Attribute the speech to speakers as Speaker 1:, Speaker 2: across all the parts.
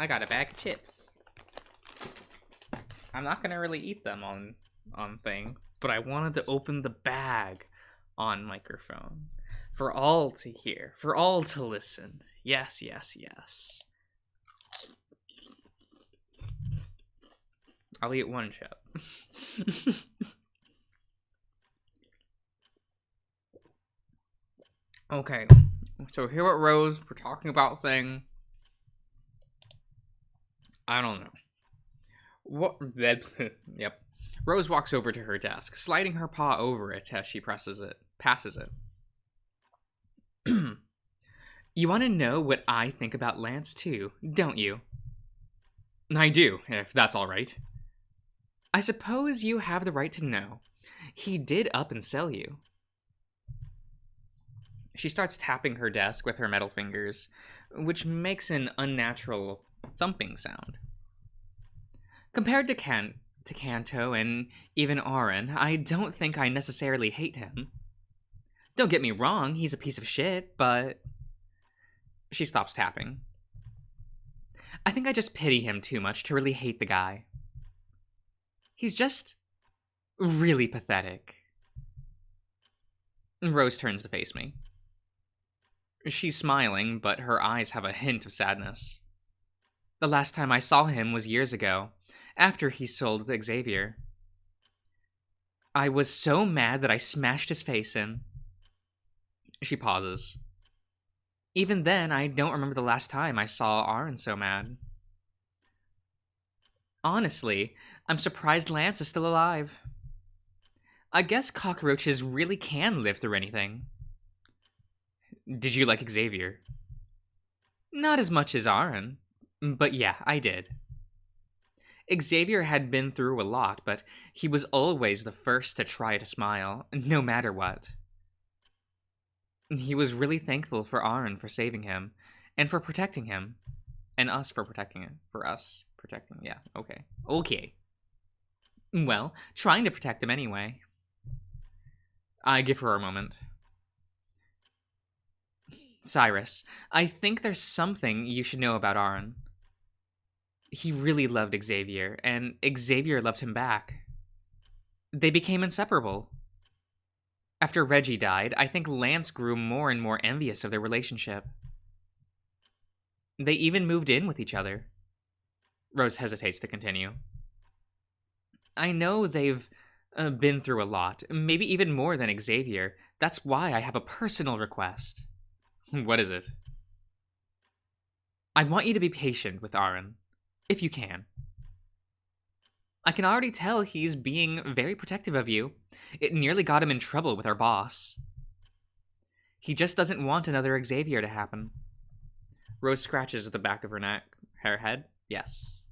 Speaker 1: I got a bag of chips. I'm not gonna really eat them on thing, but I wanted to open the bag on microphone for all to hear, for all to listen. Yes, yes, yes. I'll eat one chip. Okay, so here at Rose, we're talking about thing. I don't know. What? Yep. Rose walks over to her desk, sliding her paw over it as she passes it. You want to know what I think about Lance too, don't you? I do, if that's all right. I suppose you have the right to know. He did up and sell you. She starts tapping her desk with her metal fingers, which makes an unnatural thumping sound. Compared to Kanto and even Auron, I don't think I necessarily hate him. Don't get me wrong, he's a piece of shit, but... She stops tapping. I think I just pity him too much to really hate the guy. He's just... really pathetic. Rose turns to face me. She's smiling, but her eyes have a hint of sadness. The last time I saw him was years ago, after he sold Xavier. I was so mad that I smashed his face in. She pauses. Even then, I don't remember the last time I saw Auron so mad. Honestly, I'm surprised Lance is still alive. I guess cockroaches really can live through anything. Did you like Xavier? Not as much as Auron, but yeah, I did. Xavier had been through a lot, but he was always the first to try to smile, no matter what. He was really thankful for Auron for saving him, and for protecting him, and us for protecting him. For us protecting, yeah, okay. Okay. Well, trying to protect him anyway. I give her a moment. Cyrus, I think there's something you should know about Auron. He really loved Xavier, and Xavier loved him back. They became inseparable. After Reggie died, I think Lance grew more and more envious of their relationship. They even moved in with each other. Rose hesitates to continue. I know they've been through a lot, maybe even more than Xavier. That's why I have a personal request. What is it? I want you to be patient with Auron, if you can. I can already tell he's being very protective of you. It nearly got him in trouble with our boss. He just doesn't want another Xavier to happen. Rose scratches at the back of her neck. Her head? Yes.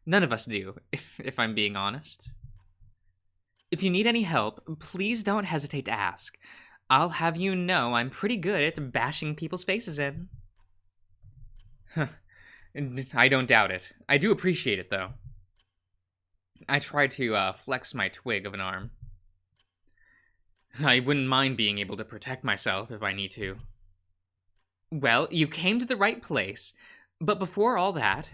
Speaker 1: None of us do, if I'm being honest. If you need any help, please don't hesitate to ask. I'll have you know I'm pretty good at bashing people's faces in. I don't doubt it. I do appreciate it, though. I try to flex my twig of an arm. I wouldn't mind being able to protect myself if I need to. Well, you came to the right place, but before all that...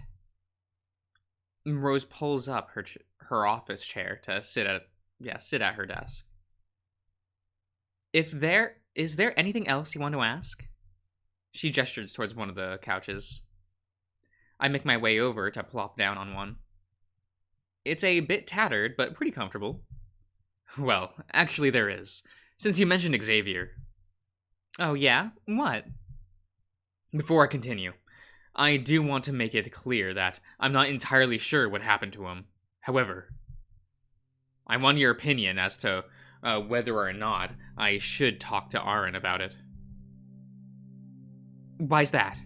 Speaker 1: Rose pulls up her office chair to sit at her desk. Is there anything else you want to ask? She gestures towards one of the couches. I make my way over to plop down on one. It's a bit tattered, but pretty comfortable. Well, actually there is, since you mentioned Xavier. Oh yeah? What? Before I continue, I do want to make it clear that I'm not entirely sure what happened to him. However, I want your opinion as to whether or not I should talk to Auron about it. Why's that?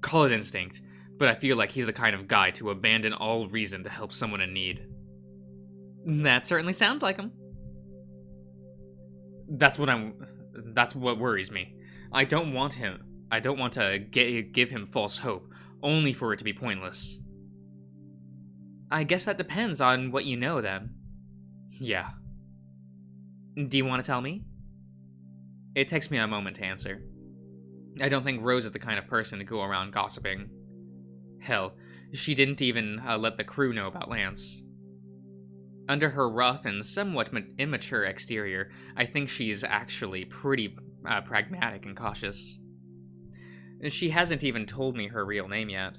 Speaker 1: Call it instinct, but I feel like he's the kind of guy to abandon all reason to help someone in need. That certainly sounds like him. That's what worries me. I don't want to give him false hope, only for it to be pointless. I guess that depends on what you know, then. Yeah. Do you want to tell me? It takes me a moment to answer. I don't think Rose is the kind of person to go around gossiping. Hell, she didn't even let the crew know about Lance. Under her rough and somewhat immature exterior, I think she's actually pretty pragmatic and cautious. She hasn't even told me her real name yet.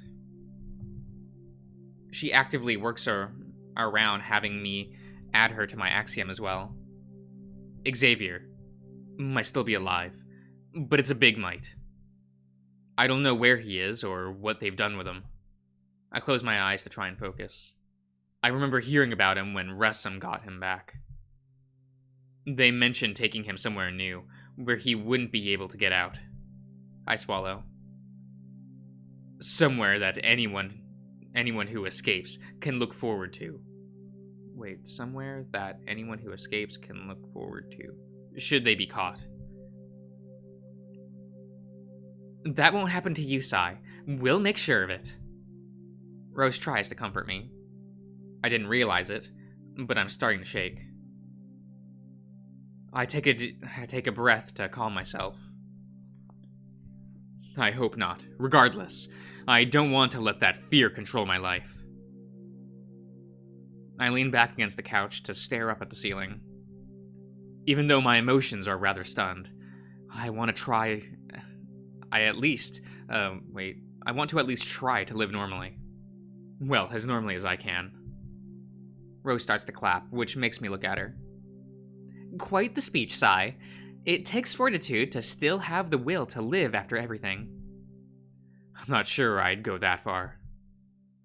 Speaker 1: She actively works around having me add her to my axiom as well. Xavier might still be alive, but it's a big might. I don't know where he is or what they've done with him. I close my eyes to try and focus. I remember hearing about him when Ressam got him back. They mentioned taking him somewhere new, where he wouldn't be able to get out. I swallow. Somewhere that anyone who escapes can look forward to. Wait, somewhere that anyone who escapes can look forward to, should they be caught. That won't happen to you, Sai. We'll make sure of it. Rose tries to comfort me. I didn't realize it, but I'm starting to shake. I take a breath to calm myself. I hope not. Regardless, I don't want to let that fear control my life. I lean back against the couch to stare up at the ceiling. Even though my emotions are rather stunned, I want to at least try to live normally. Well, as normally as I can. Rose starts to clap, which makes me look at her. Quite the speech, Sai. It takes fortitude to still have the will to live after everything. I'm not sure I'd go that far.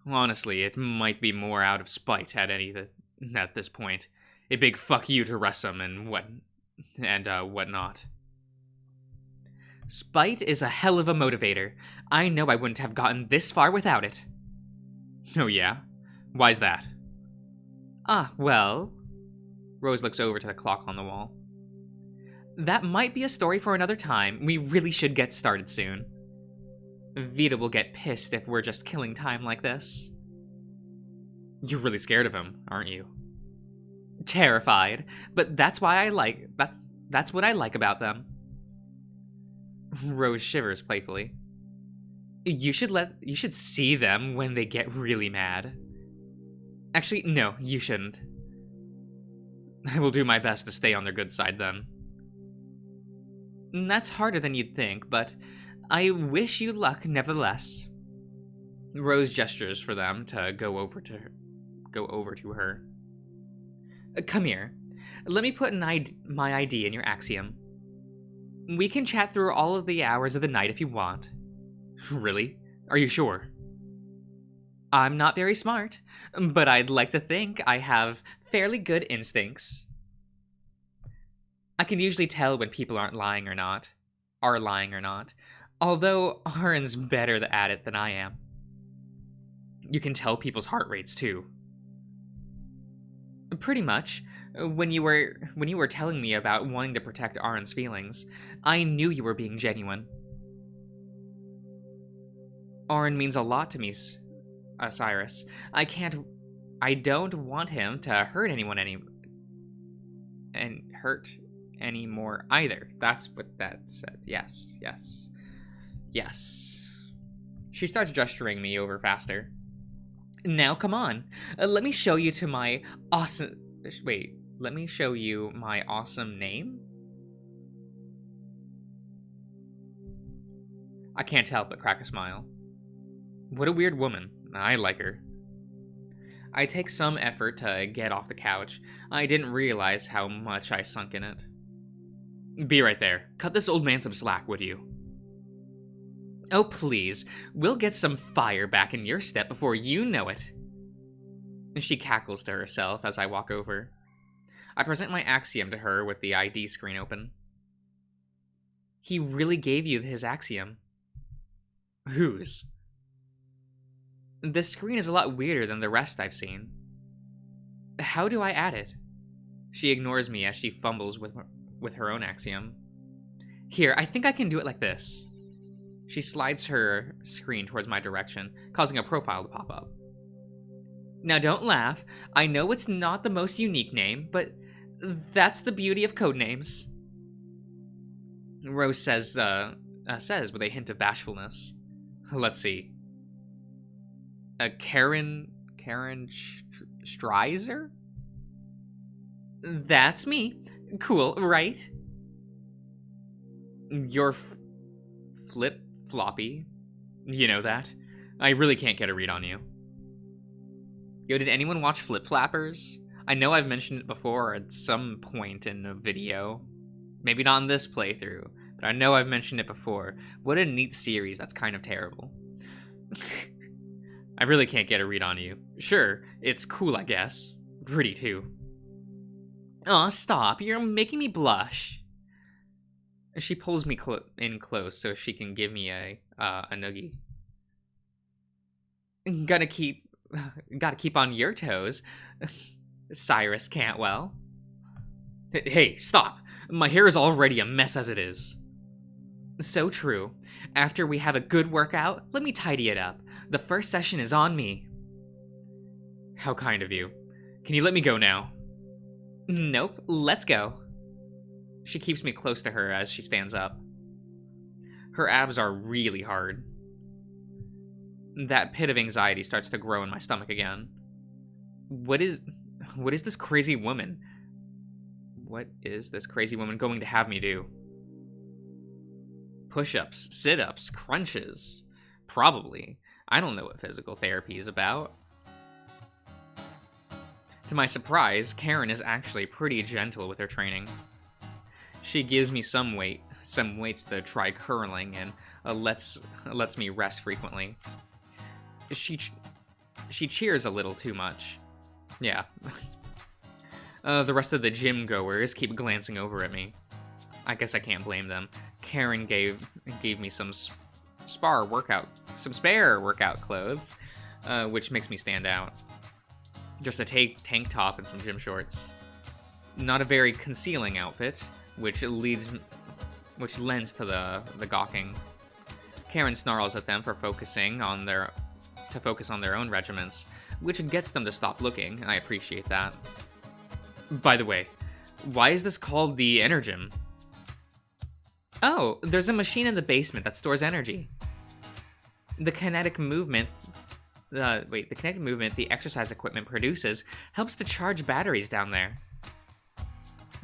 Speaker 1: Honestly, it might be more out of spite at this point. A big fuck you to Ressam and whatnot. Spite is a hell of a motivator. I know I wouldn't have gotten this far without it. Oh yeah? Why's that? Ah, well... Rose looks over to the clock on the wall. That might be a story for another time. We really should get started soon. Vita will get pissed if we're just killing time like this. You're really scared of him, aren't you? Terrified, but that's what I like about them. Rose shivers playfully. You should see them when they get really mad. Actually, no, you shouldn't. I will do my best to stay on their good side then. That's harder than you'd think, but I wish you luck nevertheless. Rose gestures for them to go over to her. Come here. Let me put my ID in your axiom. We can chat through all of the hours of the night if you want. Really? Are you sure? I'm not very smart, but I'd like to think I have fairly good instincts. I can usually tell when people are lying or not, although Aaron's better at it than I am. You can tell people's heart rates too. Pretty much. When you were telling me about wanting to protect Aaron's feelings, I knew you were being genuine. Aaron means a lot to me, Cyrus. I don't want him to hurt anyone anymore either. That's what that said. Yes. She starts gesturing me over faster. Now come on. Let me show you my awesome name? I can't help but crack a smile. What a weird woman. I like her. I take some effort to get off the couch. I didn't realize how much I sunk in it. Be right there. Cut this old man some slack, would you? Oh, please. We'll get some fire back in your step before you know it. She cackles to herself as I walk over. I present my axiom to her with the ID screen open. He really gave you his axiom. Whose? This screen is a lot weirder than the rest I've seen. How do I add it? She ignores me as she fumbles with her own axiom. Here, I think I can do it like this. She slides her screen towards my direction, causing a profile to pop up. Now don't laugh. I know it's not the most unique name, but that's the beauty of codenames. Rose says says with a hint of bashfulness. Let's see. Karen Streiser? That's me. Cool, right? You're flip-floppy. You know that. I really can't get a read on you. Yo, did anyone watch Flip Flappers? I know I've mentioned it before at some point in a video. Maybe not in this playthrough, but I know I've mentioned it before. What a neat series that's kind of terrible. I really can't get a read on you. Sure, it's cool, I guess. Pretty, too. Aw, stop. You're making me blush. She pulls me in close so she can give me a noogie. Gotta keep on your toes, Cyrus Cantwell. Hey, stop. My hair is already a mess as it is. So true. After we have a good workout, let me tidy it up. The first session is on me. How kind of you. Can you let me go now? Nope, let's go. She keeps me close to her as she stands up. Her abs are really hard. That pit of anxiety starts to grow in my stomach again. What is this crazy woman? What is this crazy woman going to have me do? Push-ups, sit-ups, crunches. Probably. I don't know what physical therapy is about. To my surprise, Karen is actually pretty gentle with her training. She gives me some weights to try curling, and lets me rest frequently. She cheers a little too much. Yeah. The rest of the gym goers keep glancing over at me. I guess I can't blame them. Karen gave me some spare workout clothes, which makes me stand out. Just a tank top and some gym shorts. Not a very concealing outfit, which lends to the gawking. Karen snarls at them for focus on their own regiments, which gets them to stop looking. I appreciate that. By the way, why is this called the Energym? Oh, there's a machine in the basement that stores energy. The kinetic movement the exercise equipment produces helps to charge batteries down there.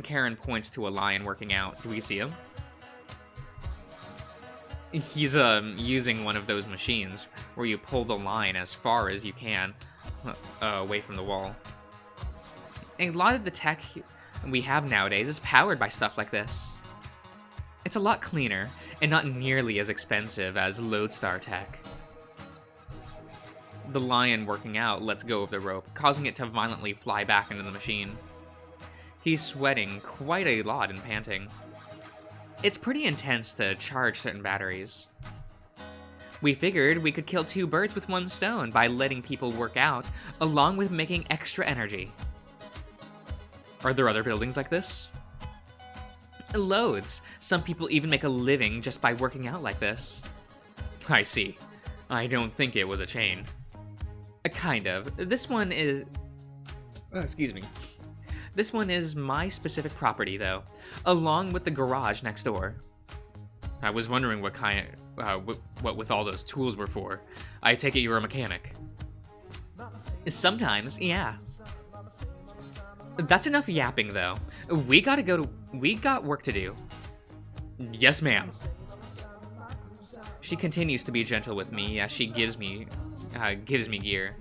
Speaker 1: Karen points to a lion working out. Do we see him? He's using one of those machines where you pull the line as far as you can away from the wall. A lot of the tech we have nowadays is powered by stuff like this. It's a lot cleaner and not nearly as expensive as Lodestar tech. The lion working out lets go of the rope, causing it to violently fly back into the machine. He's sweating quite a lot and panting. It's pretty intense to charge certain batteries. We figured we could kill two birds with one stone by letting people work out, along with making extra energy. Are there other buildings like this? Loads. Some people even make a living just by working out like this. I see. I don't think it was a chain. Kind of. This one is... excuse me. This one is my specific property, though, along with the garage next door. I was wondering what with all those tools were for. I take it you're a mechanic. Sometimes, yeah. That's enough yapping, though. We got work to do. Yes, ma'am. She continues to be gentle with me as she gives me gear.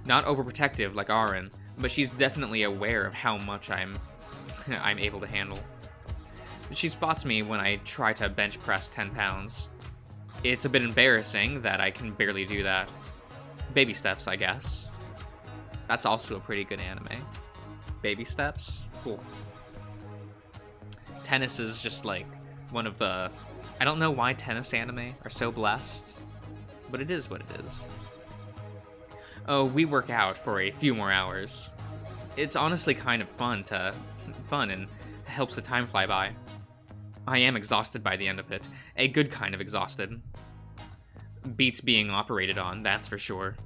Speaker 1: Not overprotective like Aaron, but she's definitely aware of how much I'm able to handle. She spots me when I try to bench press 10 pounds. It's a bit embarrassing that I can barely do that. Baby steps, I guess. That's also a pretty good anime. Baby steps? Cool. Tennis is just like one of the... I don't know why tennis anime are so blessed, but it is what it is. Oh, we work out for a few more hours. It's honestly kind of fun and helps the time fly by. I am exhausted by the end of it. A good kind of exhausted. Beats being operated on, that's for sure.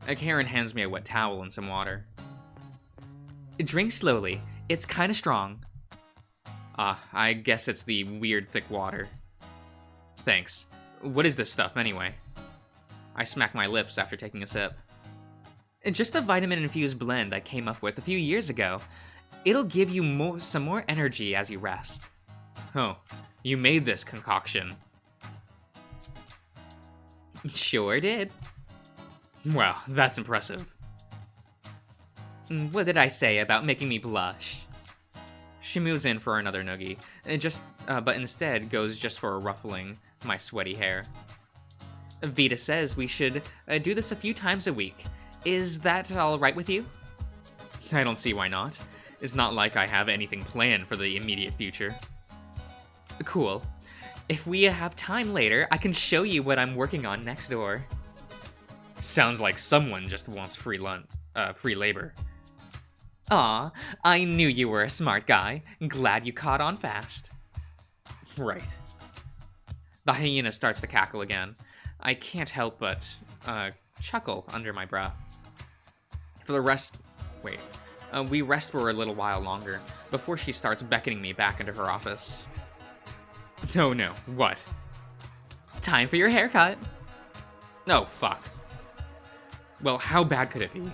Speaker 1: Karen hands me a wet towel and some water. Drink slowly. It's kinda strong. I guess it's the weird thick water. Thanks. What is this stuff, anyway? I smack my lips after taking a sip. Just a vitamin-infused blend I came up with a few years ago. It'll give you some more energy as you rest. Oh, you made this concoction. Sure did. Wow, that's impressive. What did I say about making me blush? She moves in for another noogie, but instead goes just for ruffling my sweaty hair. Vita says we should do this a few times a week. Is that all right with you? I don't see why not. It's not like I have anything planned for the immediate future. Cool. If we have time later, I can show you what I'm working on next door. Sounds like someone just wants free labor. Aw, I knew you were a smart guy. Glad you caught on fast. Right. The hyena starts to cackle again. I can't help but chuckle under my breath. We rest for a little while longer before she starts beckoning me back into her office. Oh no, what? Time for your haircut. Oh, fuck. Well, how bad could it be?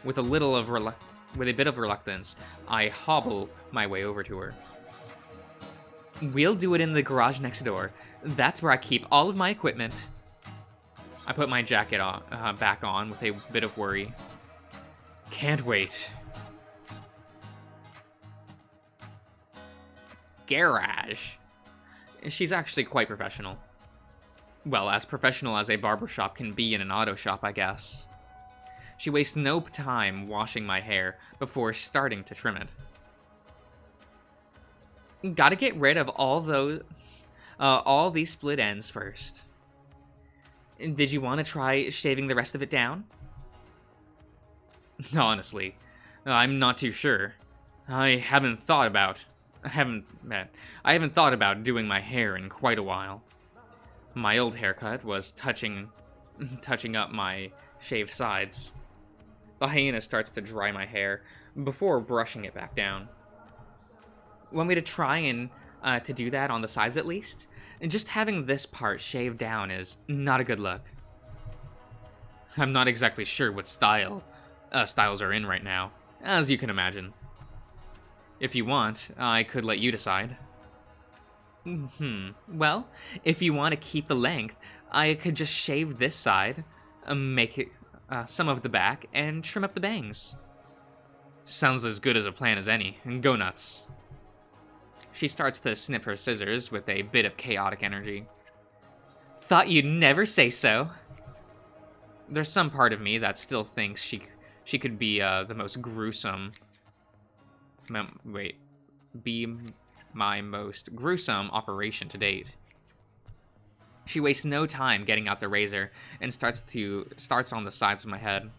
Speaker 1: With a bit of reluctance, I hobble my way over to her. We'll do it in the garage next door. That's where I keep all of my equipment. I put my jacket back on with a bit of worry. Can't wait. Garage. She's actually quite professional. Well, as professional as a barbershop can be in an auto shop, I guess. She wastes no time washing my hair before starting to trim it. Gotta get rid of all these split ends first. Did you want to try shaving the rest of it down? Honestly, I'm not too sure. I haven't thought about doing my hair in quite a while. My old haircut was touching up my shaved sides. The hyena starts to dry my hair before brushing it back down. Want me to try and to do that on the sides at least? And just having this part shaved down is not a good look. I'm not exactly sure what styles are in right now, as you can imagine. If you want, I could let you decide. Well, if you want to keep the length, I could just shave this side, make it some of the back, and trim up the bangs. Sounds as good as a plan as any. Go nuts. She starts to snip her scissors with a bit of chaotic energy. Thought you'd never say so. There's some part of me that still thinks she could be the most gruesome. Be my most gruesome operation to date. She wastes no time getting out the razor and starts on the sides of my head.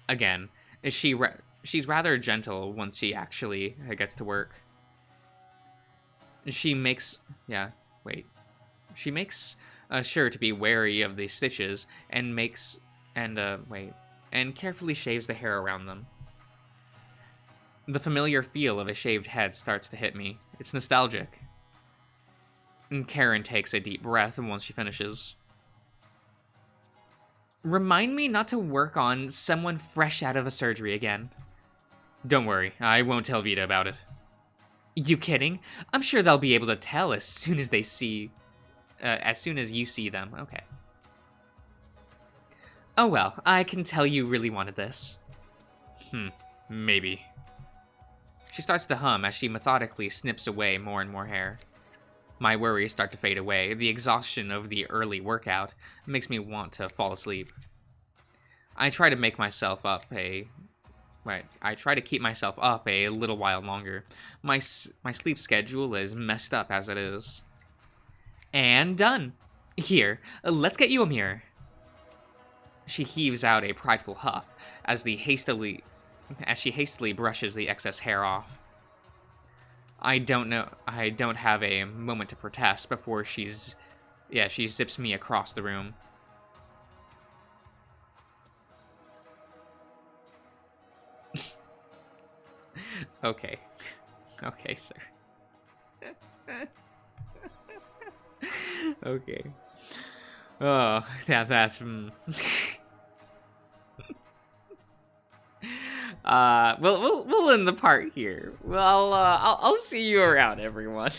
Speaker 1: Again, she's rather gentle once she actually gets to work. She makes sure to be wary of the stitches and carefully shaves the hair around them. The familiar feel of a shaved head starts to hit me. It's nostalgic. And Karen takes a deep breath once she finishes. Remind me not to work on someone fresh out of a surgery again. Don't worry, I won't tell Vita about it. You kidding? I'm sure they'll be able to tell as soon as you see them. Okay. Oh well, I can tell you really wanted this. Maybe. She starts to hum as she methodically snips away more and more hair. My worries start to fade away. The exhaustion of the early workout makes me want to fall asleep. I try to keep myself up a little while longer. My sleep schedule is messed up as it is. And done. Here, let's get you a mirror. She heaves out a prideful huff as she hastily brushes the excess hair off. I don't have a moment to protest before she zips me across the room. Okay, sir. Okay. Oh, that's. We'll end the part here. Well, I'll see you around, everyone.